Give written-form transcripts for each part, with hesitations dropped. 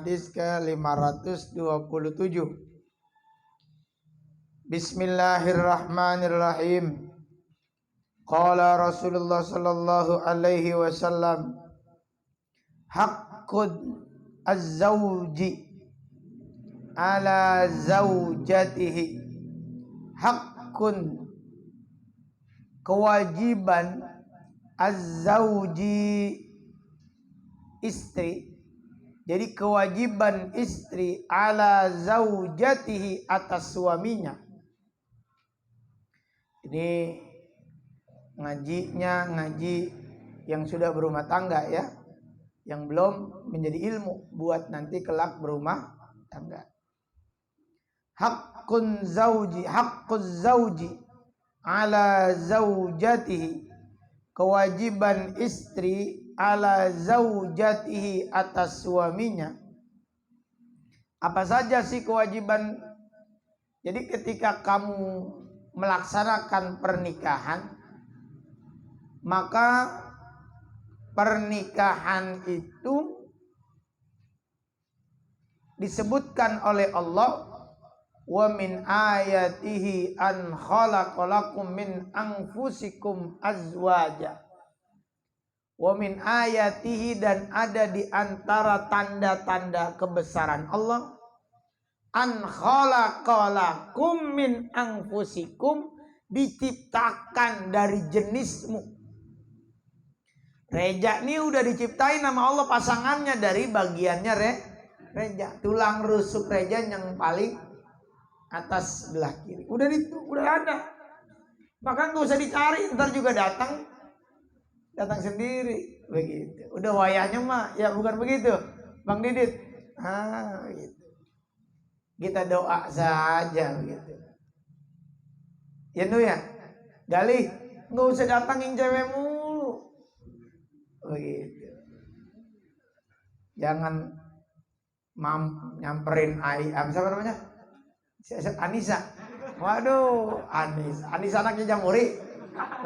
hadis ke-527. Bismillahirrahmanirrahim. Qala Rasulullah sallallahu alaihi wasallam, haqqud az-zawji ala zaujatihi. Haqqun, kewajiban, az-zawji, istri. Jadi kewajiban istri ala zaujatihi, atas suaminya. Ini ngaji yang sudah berumah tangga ya, yang belum menjadi ilmu buat nanti kelak berumah tangga. Haqqun zauji, haqquz zauji ala zaujatihi, kewajiban istri ala zaujatihi, atas suaminya. Apa saja sih kewajiban? Jadi ketika kamu melaksanakan pernikahan, maka pernikahan itu disebutkan oleh Allah, wa min ayatihi an khalaqalakum min anfusikum azwaja. Wa min ayatihi, dan ada di antara tanda-tanda kebesaran Allah, an khalaqalakum min anfusikum, diciptakan dari jenismu. Reja ini udah diciptain nama Allah, pasangannya dari bagiannya reja, tulang rusuk reja yang paling atas sebelah kiri. Udah ada. Maka nggak usah dicari, ntar juga datang sendiri begitu. Udah wayahnya mah ya bukan begitu, Bang Didit. Gitu. Kita doa saja gitu. Ya nu ya, Gali, nggak usah datangin cewek mulu, begitu. Jangan nyamperin siapa namanya? Anissa. Waduh, Anissa anaknya Jamuri.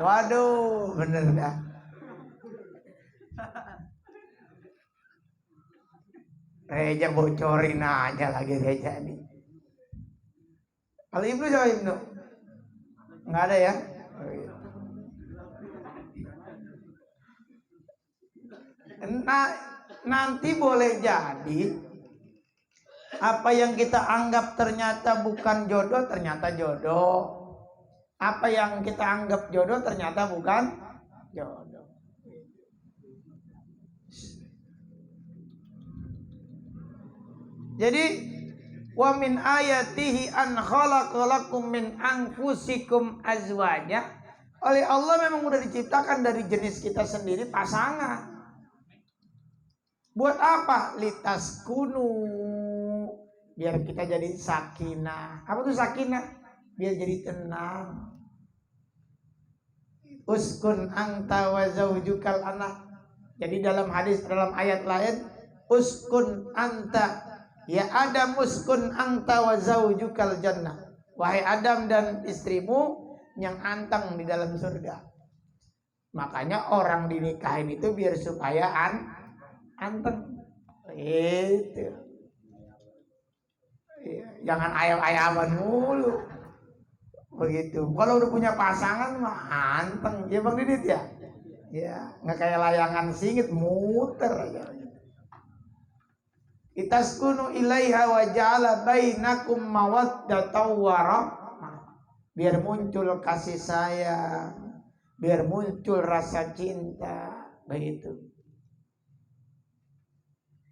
Waduh, bener dah. Reja bocorin aja lagi Reja nih. Kalau Ibnu siapa Ibnu? Nggak ada ya? Nanti boleh jadi apa yang kita anggap ternyata bukan jodoh, ternyata jodoh. Apa yang kita anggap jodoh ternyata bukan jodoh. Jadi wa min ayatihi an khalaqalakum min anfusikum azwaja. Oleh Allah memang udah diciptakan dari jenis kita sendiri pasangan. Buat apa? Litaskunu, biar kita jadi sakinah. Apa tuh sakinah? Biar jadi tenang. Uskun anta wa zaujukal anak. Jadi dalam ayat lain, uskun anta, ya Adam, uskun anta wa zaujukal jannah. Wahai Adam dan istrimu yang anteng di dalam surga. Makanya orang dinikahin itu biar supaya anteng. Itu. Jangan ayam-ayaman mulu. Begitu. Kalau udah punya pasangan mah anteng. Ya Bang Didit ya? Ya, nggak kayak layangan singit muter aja. Itaskunu ilaiha wa ja'ala bainakum mawaddatan wa rahmah. Biar muncul kasih sayang, biar muncul rasa cinta, begitu.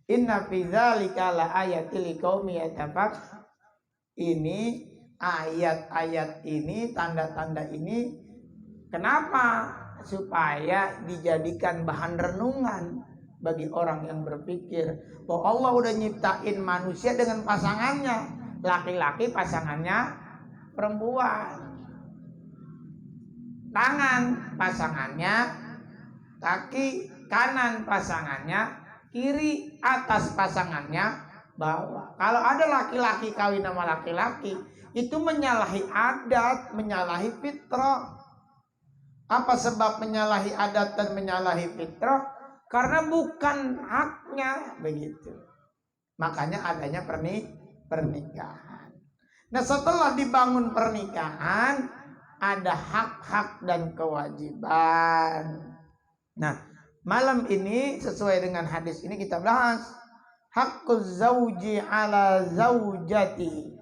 Inna fi dzalika la ayatil liqaumi yatafakkarun. Ini ayat-ayat ini, tanda-tanda ini, kenapa? Supaya dijadikan bahan renungan bagi orang yang berpikir bahwa Allah udah nyiptain manusia dengan pasangannya, laki-laki pasangannya perempuan, tangan pasangannya kaki kanan, pasangannya kiri, atas pasangannya bawah. Kalau ada laki-laki kawin sama laki-laki, itu menyalahi adat, menyalahi fitrah. Apa sebab menyalahi adat dan menyalahi fitrah? Karena bukan haknya, begitu. Makanya adanya pernikahan. Nah, setelah dibangun pernikahan, ada hak-hak dan kewajiban. Nah, malam ini sesuai dengan hadis ini kita bahas haqquz zauji ala zaujati.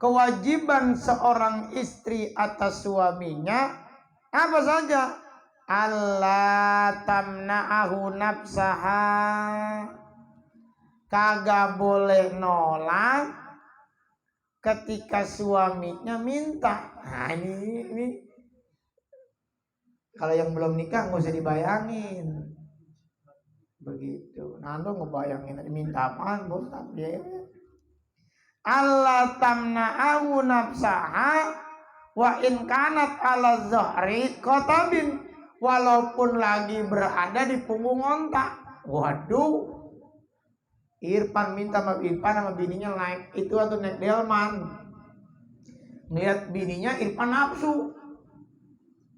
Kewajiban seorang istri atas suaminya apa saja? Allah tamna'ahu nafsaha. Kagak boleh nolak ketika suaminya minta. Nah, ini kalau yang belum nikah nggak usah dibayangin begitu. Nah, lo ngebayangin minta apaan, bos? Ya. Allah tamna'ahu nafsaha wa in kanat ala zahri qatabin, walaupun lagi berada di punggung onta. Waduh, Irfan minta sama Irfan sama bininya naik itu atau naik delman. Lihat bininya Irfan nafsu,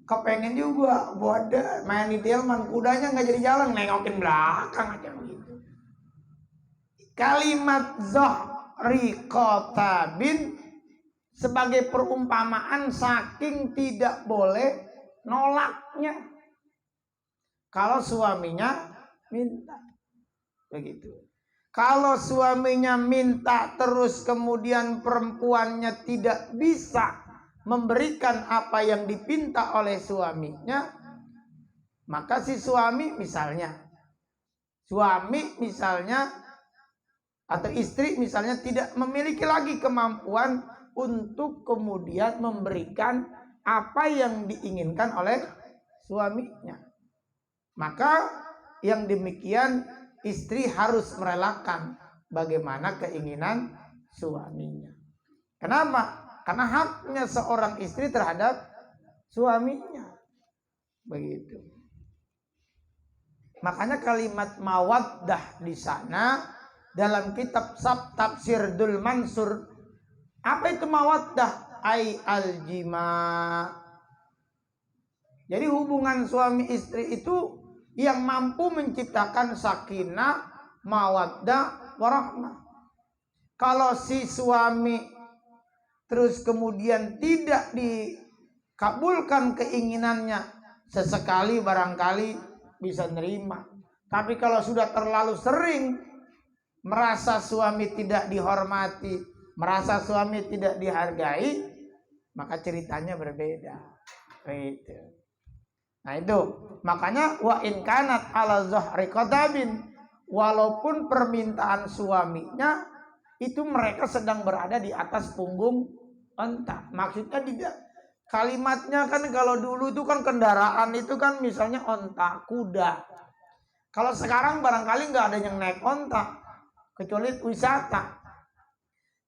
kepengen juga buat main di delman, kudanya nggak jadi jalan, nengokin belakang aja begitu. Kalimat zahri qatabin sebagai perumpamaan saking tidak boleh nolaknya kalau suaminya minta begitu. Kalau suaminya minta terus kemudian perempuannya tidak bisa memberikan apa yang dipinta oleh suaminya, maka si suami misalnya atau istri misalnya tidak memiliki lagi kemampuan untuk kemudian memberikan apa yang diinginkan oleh suaminya, maka yang demikian istri harus merelakan bagaimana keinginan suaminya. Kenapa? Karena haknya seorang istri terhadap suaminya. Begitu. Makanya kalimat mawaddah di sana dalam kitab Tafsir Dul Mansur, apa itu mawaddah? Ai al-jima. Jadi hubungan suami istri itu yang mampu menciptakan sakinah, mawaddah, warahmah. Kalau si suami terus kemudian tidak dikabulkan keinginannya, sesekali barangkali bisa nerima. Tapi kalau sudah terlalu sering merasa suami tidak dihormati, merasa suami tidak dihargai, maka ceritanya berbeda. Gitu. Nah itu, makanya wa in kanat ala zahri qatabin, walaupun permintaan suaminya itu mereka sedang berada di atas punggung onta. Maksudnya tidak, kalimatnya kan kalau dulu itu kan kendaraan itu kan misalnya onta, kuda. Kalau sekarang barangkali nggak ada yang naik onta kecuali wisata.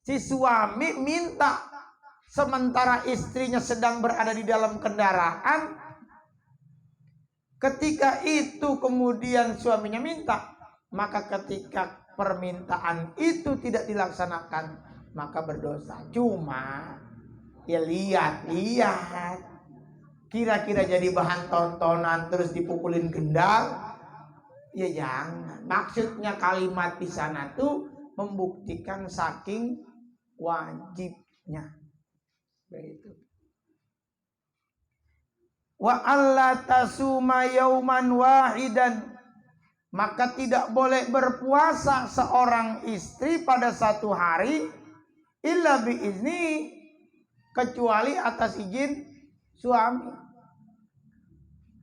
Si suami minta sementara istrinya sedang berada di dalam kendaraan. Ketika itu kemudian suaminya minta, maka ketika permintaan itu tidak dilaksanakan maka berdosa. Cuma ya lihat kira-kira jadi bahan tontonan terus dipukulin gendang, ya jangan. Maksudnya kalimat di sana tuh membuktikan saking wajibnya. Begitu. Wa alla tasuma yauman wahidan, maka tidak boleh berpuasa seorang istri pada satu hari illa biizni, kecuali atas izin suami.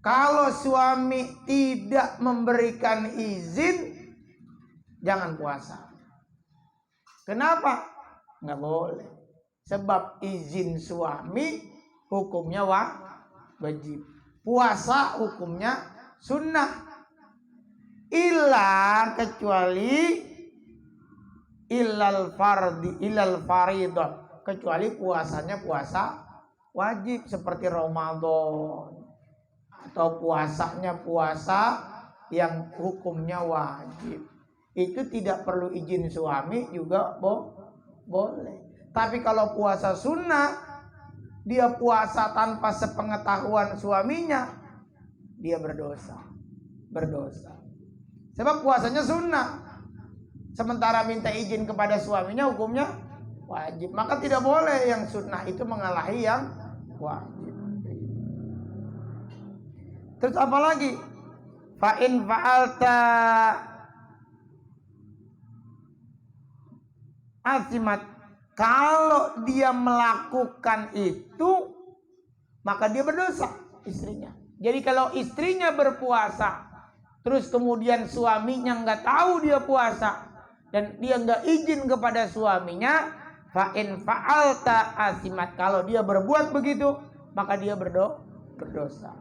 Kalau suami tidak memberikan izin, jangan puasa. Kenapa? Nggak boleh. Sebab izin suami hukumnya wajib. Puasa hukumnya sunnah. Kecuali ilal faridah, kecuali puasanya puasa wajib seperti Ramadan, atau puasanya puasa yang hukumnya wajib. Itu tidak perlu izin suami juga boleh. Tapi kalau puasa sunnah, dia puasa tanpa sepengetahuan suaminya, dia berdosa. Sebab puasanya sunnah. sementara minta izin kepada suaminya hukumnya wajib. Maka tidak boleh yang sunnah itu mengalahi yang wajib. Terus apa lagi? Fa in fa'alta asimat, kalau dia melakukan itu maka dia berdosa istrinya. Jadi kalau istrinya berpuasa terus kemudian suaminya nggak tahu dia puasa dan dia nggak izin kepada suaminya, fa in fa'alta asimat, kalau dia berbuat begitu maka dia berdosa.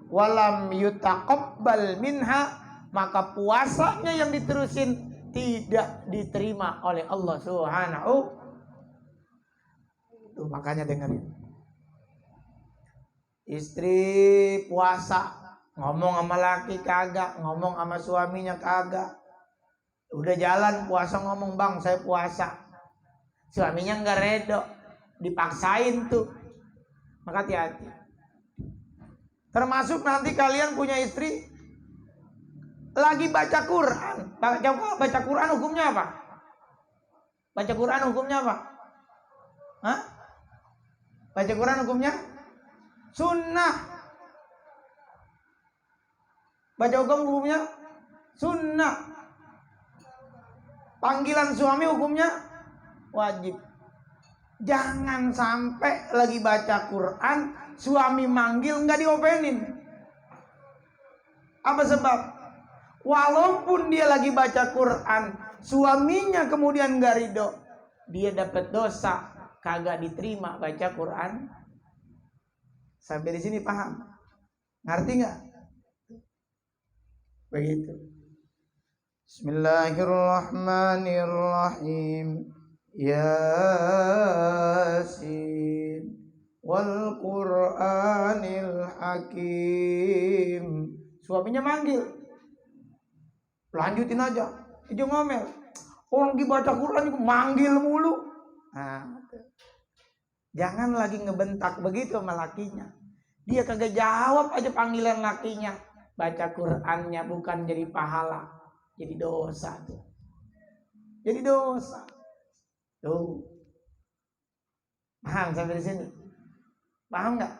Walam yutaqabbal minha, maka puasanya yang diterusin tidak diterima oleh Allah Subhanahu. Tuh, makanya dengerin. Istri puasa, ngomong sama laki kagak, ngomong sama suaminya kagak. Udah jalan puasa ngomong, bang saya puasa. Suaminya nggak redo, dipaksain tuh. Maka hati-hati. Termasuk nanti kalian punya istri lagi baca Quran. Baca Quran hukumnya apa? Baca Quran hukumnya apa? Hah? Baca Quran hukumnya sunnah. Baca Quran hukumnya sunnah. Panggilan suami hukumnya wajib. Jangan sampai lagi baca Quran suami manggil nggak diopenin. Apa sebab? Walaupun dia lagi baca Quran, suaminya kemudian nggak ridho, dia dapat dosa, kagak diterima baca Quran. Sampai di sini paham? Ngerti nggak? Begitu. Bismillahirrahmanirrahim. Yasin wal Qur'anil Hakim. Suaminya manggil, lanjutin aja, itu ngomel. Orang lagi baca Quran itu manggil mulu. Nah, jangan lagi ngebentak begitu sama lakinya. Dia kagak jawab aja panggilan lakinya. Baca Qurannya bukan jadi pahala, jadi dosa tuh. Jadi dosa. Tuh. Paham sampai di sini? Paham nggak?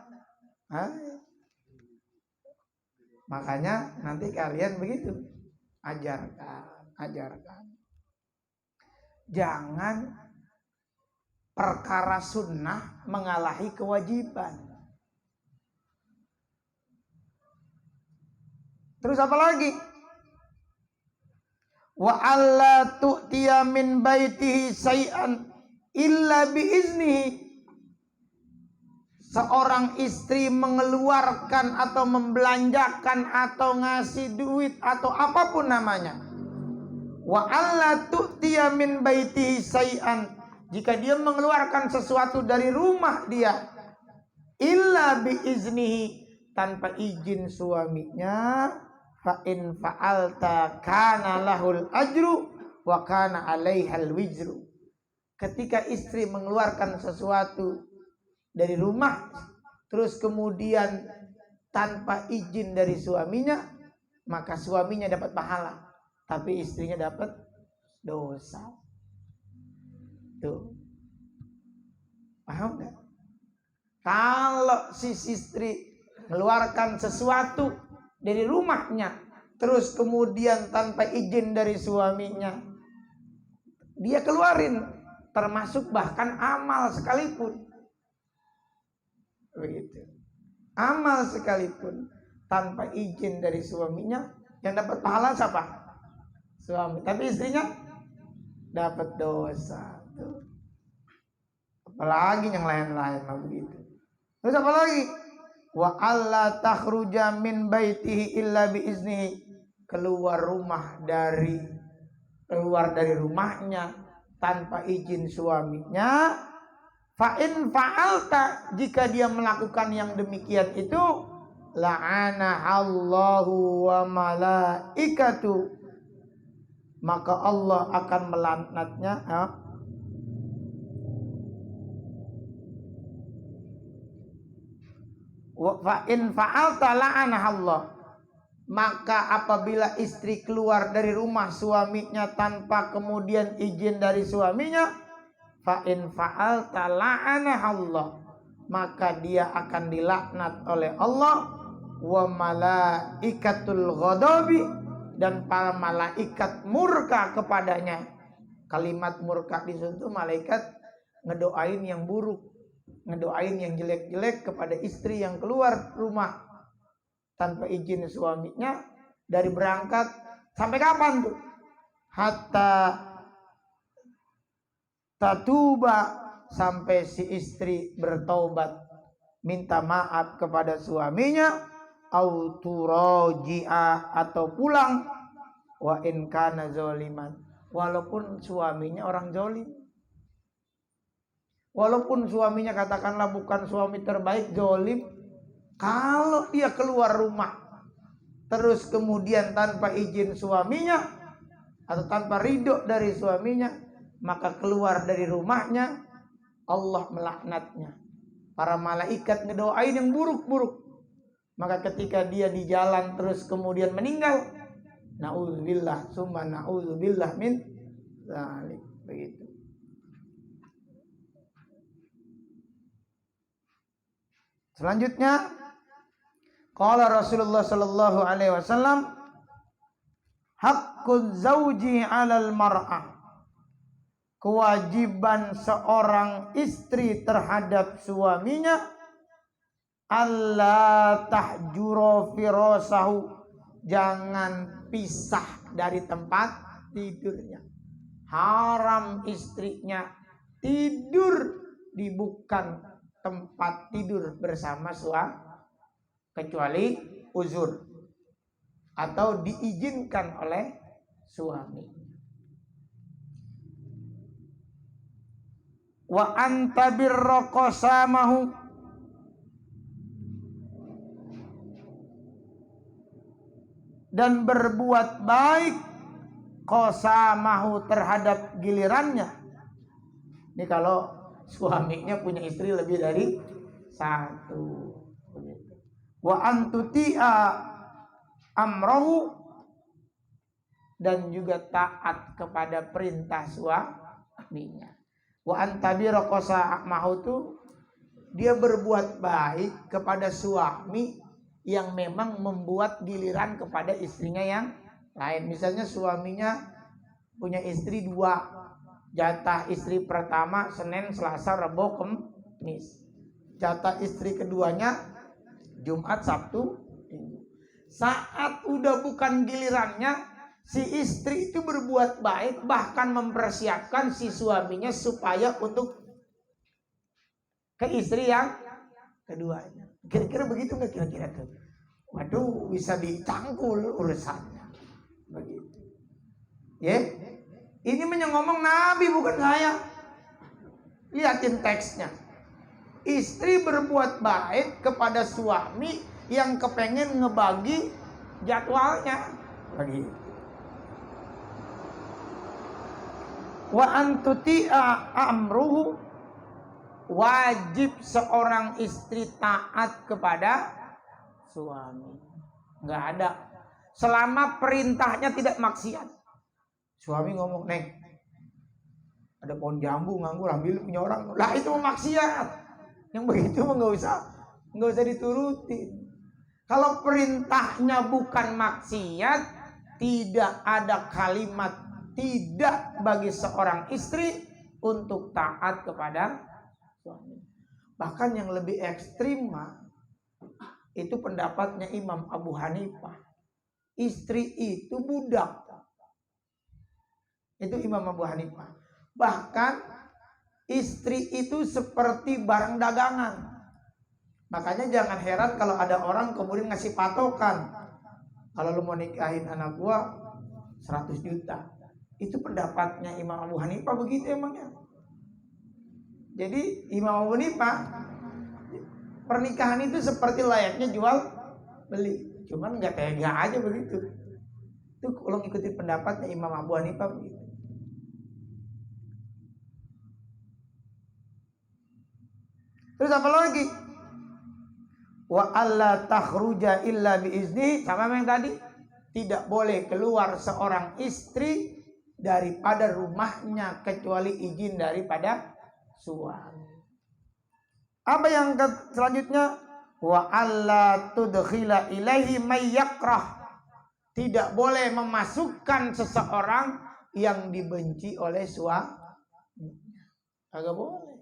Makanya nanti kalian begitu, ajarkan. Jangan perkara sunnah mengalahi kewajiban. Terus apa lagi? Wa alla tu'tiya min baitihi syai'an illa biiznihi. Seorang istri mengeluarkan atau membelanjakan atau ngasih duit atau apapun namanya. Wa alla tu'tiya min baitihi syai'an, jika dia mengeluarkan sesuatu dari rumah dia, illa biiznihi, tanpa izin suaminya, fa in fa'alta kana lahul ajru wa kana 'alaihal wizru. Ketika istri mengeluarkan sesuatu dari rumah terus kemudian tanpa izin dari suaminya, maka suaminya dapat pahala tapi istrinya dapat dosa. Tuh. Paham enggak? Kalau si istri mengeluarkan sesuatu dari rumahnya terus kemudian tanpa izin dari suaminya dia keluarin, termasuk bahkan amal sekalipun, begitu, amal sekalipun tanpa izin dari suaminya, yang dapat pahala siapa? Suami, tapi istrinya dapat dosa. Tuh. Apalagi yang lain-lain begitu. Terus apa lagi? Wa alla takhruja min baitihi illa biiznihi, keluar dari rumahnya tanpa izin suaminya. Fa in fa'alta, jika dia melakukan yang demikian itu, la'ana Allahu wa malaikatu, maka Allah akan melaknatnya. Fa in fa'alta la'ana Allah, Maka apabila istri keluar dari rumah suaminya tanpa kemudian izin dari suaminya, fa in fa'alta la'anah Allah, maka dia akan dilaknat oleh Allah, wa malaikatul ghadabi, dan para malaikat murka kepadanya. Kalimat murka di situ malaikat ngedoain yang buruk, ngedoain yang jelek-jelek kepada istri yang keluar rumah tanpa izin suaminya dari berangkat. Sampai kapan tuh? Hatta tatuba, sampai si istri bertaubat, minta maaf kepada suaminya, au turaji'a, atau pulang, wa in kana zaliman, walaupun suaminya orang zalim. Walaupun suaminya katakanlah bukan suami terbaik, zalim, kalau dia keluar rumah terus kemudian tanpa izin suaminya atau tanpa ridho dari suaminya, maka keluar dari rumahnya Allah melaknatnya. Para malaikat ngedoain yang buruk-buruk. Maka ketika dia di jalan terus kemudian meninggal, naudzubillah summa naudzubillah min dzalik. Begitu. Selanjutnya, qala Rasulullah sallallahu alaihi wasallam, haqquz zauji 'alal mar'ah, kewajiban seorang istri terhadap suaminya, alla tahjura firasahu, jangan pisah dari tempat tidurnya. Haram istrinya tidur di bukan tempat tidur bersama suami, kecuali uzur atau diizinkan oleh suami. Wa anta birra qasamahu, dan berbuat baik qasamahu, terhadap gilirannya. Ini kalau suaminya punya istri lebih dari satu. Wa antuti'a amrahu, dan juga taat kepada perintah suaminya. Wa antabira qasamahu itu dia berbuat baik kepada suami yang memang membuat giliran kepada istrinya yang lain. Misalnya suaminya punya istri dua, jatah istri pertama Senin, Selasa, Rabu, Kamis. Jatah istri keduanya Jumat, Sabtu, Minggu. Saat udah bukan gilirannya, si istri itu berbuat baik, bahkan mempersiapkan si suaminya supaya untuk ke istri yang keduanya. Kira-kira begitu nggak kira-kira tuh? Waduh, bisa dicangkul urusannya. Begitu. Ya, ini ngomong Nabi bukan saya. Lihatin teksnya. Istri berbuat baik kepada suami yang kepengen ngebagi jadwalnya. Begitu. Wa antuti'a amruhu, wajib seorang istri taat kepada suami. Nggak ada, selama perintahnya tidak maksiat. Suami ngomong, "Neng, ada pohon jambu nganggur, ambil punya orang." Lah itu maksiat. Yang begitu mah nggak usah diturutin. Kalau perintahnya bukan maksiat, tidak ada kalimat tidak bagi seorang istri untuk taat kepada suami. Bahkan yang lebih ekstrim itu pendapatnya Imam Abu Hanifah. Istri itu budak. Itu Imam Abu Hanifah. Bahkan istri itu seperti barang dagangan. Makanya jangan heran kalau ada orang kemudian ngasih patokan. Kalau lu mau nikahin anak gua 100 juta. Itu pendapatnya Imam Abu Hanifah begitu emangnya. Jadi Imam Abu Hanifah, pernikahan itu seperti layaknya jual beli. Cuman nggak tega aja begitu. Itu kalau ikuti pendapatnya Imam Abu Hanifah begitu. Terus apa lagi? Wa alla takhruja illa biizni, sama yang tadi, tidak boleh keluar seorang istri daripada rumahnya kecuali izin daripada suami. Apa yang selanjutnya? Wa alla tudkhila ilaihi may yakrah, tidak boleh memasukkan seseorang yang dibenci oleh suami. Agak boleh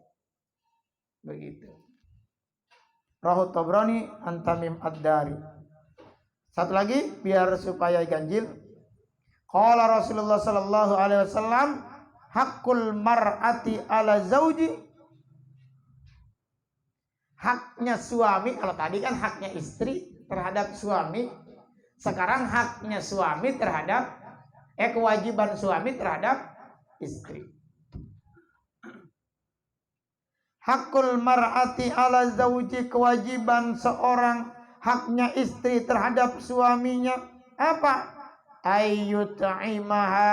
begitu. Rahu Tabrani an Tamim ad-Dari. Satu lagi biar supaya ganjil. Qala Rasulullah sallallahu alaihi wasallam, haqqul mar'ati ala zauji, haknya suami. Kalau tadi kan haknya istri terhadap suami, sekarang haknya suami terhadap kewajiban suami terhadap istri. Hakul mar'ati ala zauji, kewajiban seorang, haknya istri terhadap suaminya apa? Ayyut'imaha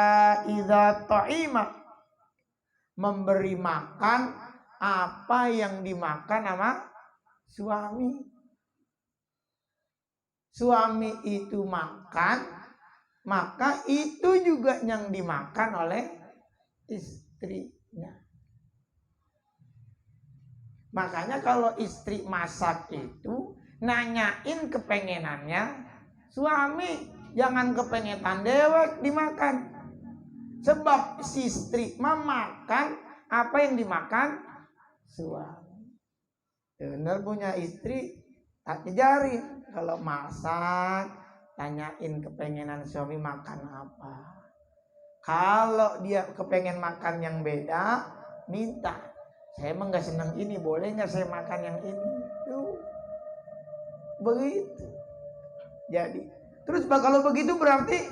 idza ta'ima, memberi makan apa yang dimakan sama suami. Suami itu makan, maka itu juga yang dimakan oleh istrinya. Makanya kalau istri masak itu nanyain kepengenannya suami, jangan kepengetan dewek dimakan. Sebab si istri memakan apa yang dimakan suami. Benar punya istri tak dijarin, kalau masak tanyain kepengenan suami makan apa. Kalau dia kepengen makan yang beda, minta, saya emang gak senang ini, boleh gak saya makan yang ini? Tuh. Begitu. Jadi, terus kalau begitu berarti,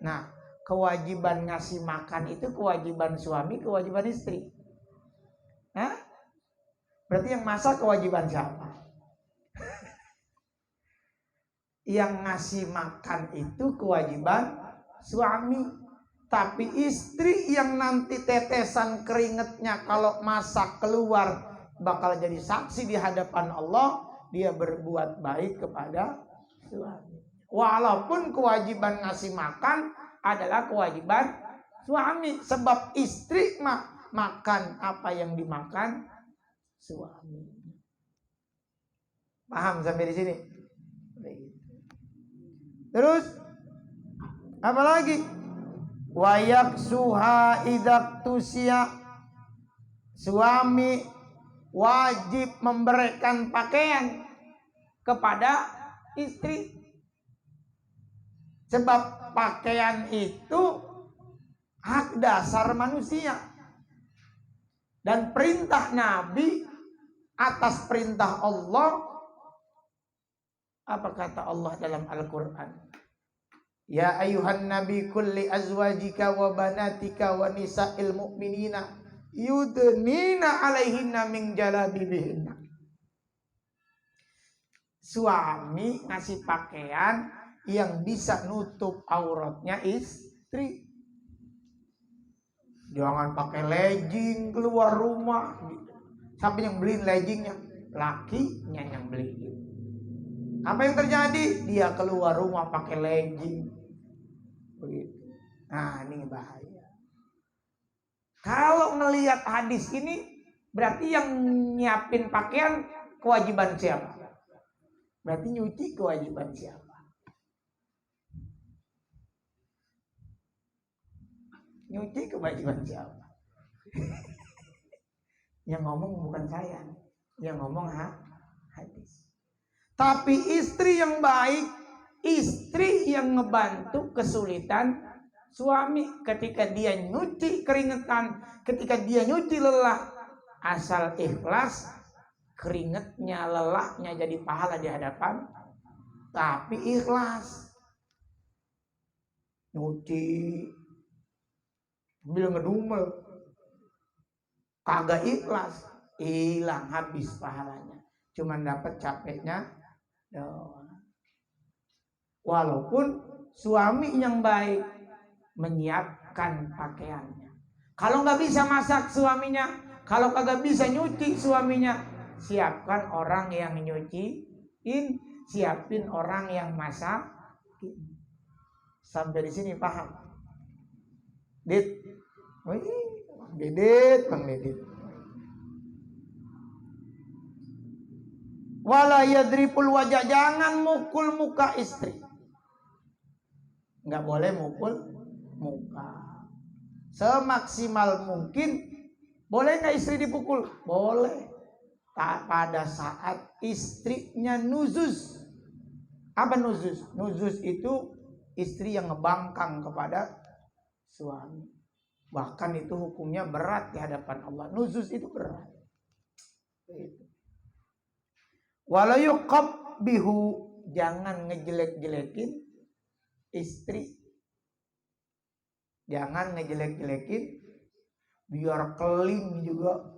nah, kewajiban ngasih makan itu kewajiban suami, kewajiban istri. Hah? Berarti yang masak kewajiban siapa? Yang ngasih makan itu kewajiban suami. Tapi istri yang nanti tetesan keringetnya kalau masak keluar bakal jadi saksi di hadapan Allah, dia berbuat baik kepada suami. Walaupun kewajiban ngasih makan adalah kewajiban suami, sebab istri makan apa yang dimakan suami. Paham sampai di sini? Terus apa lagi? Wayak suha idak tusia, suami wajib memberikan pakaian kepada istri, sebab pakaian itu hak dasar manusia dan perintah Nabi atas perintah Allah. Apa kata Allah dalam Al-Quran? Ya ayuhan nabi kulli azwajika wa banatika wa nisa'il mu'minina yudnina alaihinna min jalabibihinna. Suami ngasih pakaian yang bisa nutup auratnya istri. Jangan pakai legging keluar rumah. Siapa yang beliin leggingnya? Lakinya yang beliin. Apa yang terjadi? Dia keluar rumah pakai legging. Begitu. Nah, ini bahaya. Kalau ngelihat hadis ini, berarti yang nyiapin pakaian kewajiban siapa? Berarti nyuci kewajiban siapa? Nyuci kewajiban siapa? Yang ngomong bukan saya, yang ngomong hadis. Tapi istri yang baik, istri yang ngebantu kesulitan suami ketika dia nyuci keringetan, ketika dia nyuci lelah, asal ikhlas, keringetnya, lelahnya jadi pahala di hadapan, tapi ikhlas. Nyuci sambil ngedumel, kagak ikhlas, hilang habis pahalanya, cuman dapat capeknya doang. Walaupun suami yang baik menyiapkan pakaiannya. Kalau nggak bisa masak suaminya, kalau kagak bisa nyuci suaminya, siapkan orang yang nyuci siapin orang yang masakin. Sampai di sini paham? Dit, Bang Didit. Wala yadripul wajah, jangan mukul muka istri. Nggak boleh mukul muka. Semaksimal mungkin. Boleh nggak istri dipukul? Boleh. Pada saat istrinya nuzuz. Apa nuzuz? Nuzuz itu istri yang ngebangkang kepada suami. Bahkan itu hukumnya berat di hadapan Allah. Nuzuz itu berat. Walau yuqabbihu, jangan ngejelek-jelekin istri. Jangan ngejelek-jelekin, biar keling juga.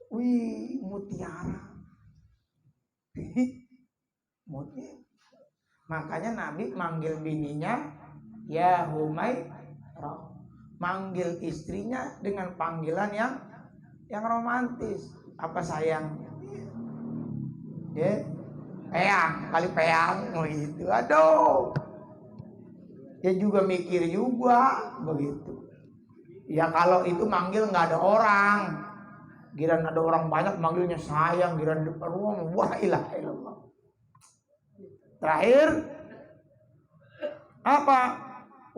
Wih, mutiara. Mutiara. Makanya Nabi manggil bininya ya Humairah. Manggil istrinya dengan panggilan yang romantis. Apa sayang? Ya, peang, kali peang begitu. Aduh. Dia juga mikir juga begitu. Ya kalau itu manggil nggak ada orang, giran ada orang banyak manggilnya sayang, giran depan rumah wah ilaha illallah. Terakhir apa?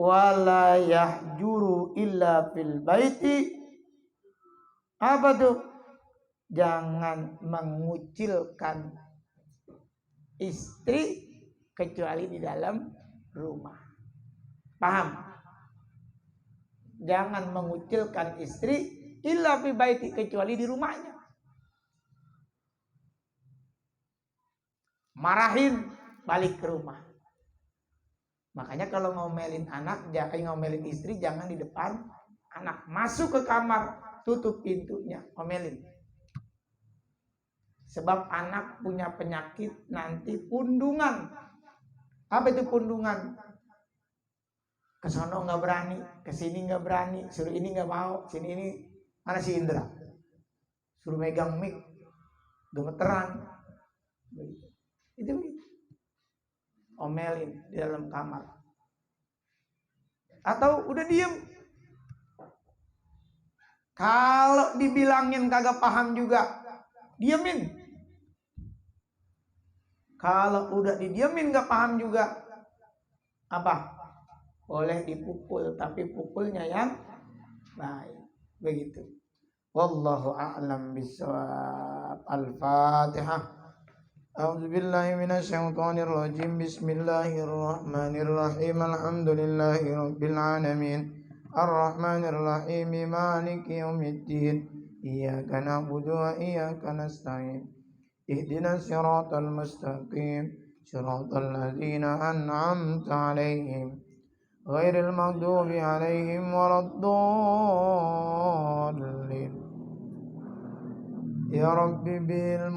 Wala yahjuru illa fil baiti. Apa tuh? Jangan mengucilkan istri kecuali di dalam rumah. Paham? Jangan mengucilkan istri illa fi baiti, kecuali di rumahnya. Marahin, balik ke rumah. Makanya kalau ngomelin anak, jangan ngomelin istri, jangan di depan anak. Masuk ke kamar, tutup pintunya, ngomelin. Sebab anak punya penyakit nanti pundungan. Apa itu pundungan? Kesono nggak berani, kesini nggak berani, suruh ini nggak mau, sini ini. Mana si Indra? Suruh megang mic, gemeteran. Itu begitu. Omelin di dalam kamar. Atau udah diem. Kalau dibilangin kagak paham juga, diemin. Kalau udah didiemin gak paham juga, apa? Boleh dipukul, tapi pukulnya yang baik. Begitu. Wallahu a'lam bishawab. Al-Fatihah. A'udzubillahi minasyaitonir rajim. Bismillahirrahmanirrahim. Alhamdulillahi rabbil alamin. Ar-Rahmanir Rahim. Maliki yaumiddin. Iyyaka na'budu wa iyyaka nasta'in. اهدنا الصراط المستقيم صراط الذين أنعمت عليهم غير المغضوب عليهم ولا الضالين يا رب بالمؤمنين